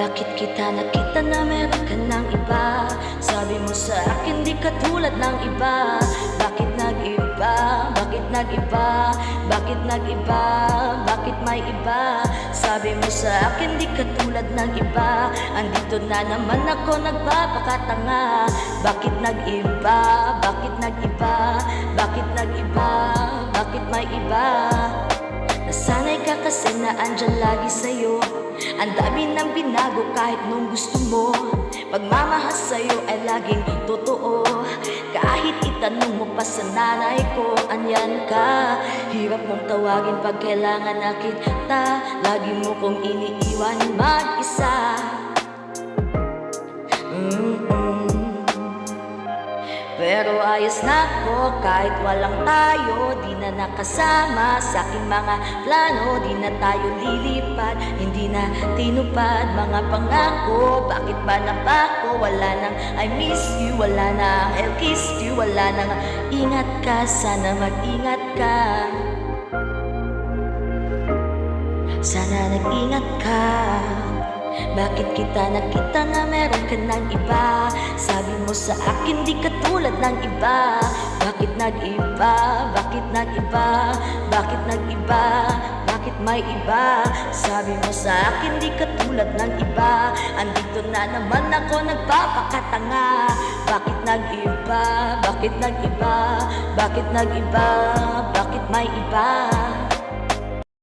Bakit kita nakita na meron ka ng iba? Sabi mo sa akin di ka tulad ng iba. Bakit nag-iba? Bakit nag-iba? Bakit nag-iba? Bakit may iba? Sabi mo sa akin di ka tulad ng iba. Andito na naman ako nagpapakatanga. Bakit nag-iba? Bakit nag-iba? Bakit nag-iba? Bakit may iba? Nasanay ka kasi na andyan lagi sa'yo. Ang dami nang binago kahit nung gusto mo. Pagmamahal sa'yo ay laging totoo. Kahit itanong mo pa sa nanay ko, andyan ka. Hirap mong tawagin pag kailangan na kita. Lagi mo kong iniiwan mag-isa. Pero ayos na ko kahit walang tayo. Di na nakasama sa aking mga plano. Di na tayo lilipad, hindi na tinupad mga pangako. Bakit ba napako? Wala nang I miss you, wala nang I'll kiss you, wala nang ingat ka, sana mag-ingat ka. Sana nag-ingat ka. Bakit kita nakita na meron ka ng iba? Sabi mo sa akin di ka tulad ng iba. Bakit nag-iba? Bakit nag-iba? Bakit nag-iba? Bakit may iba? Sabi mo sa akin di ka tulad ng iba. Andito na naman ako nagpapakatanga. Bakit nag-iba? Bakit nag-iba? Bakit nag-iba? Bakit may iba?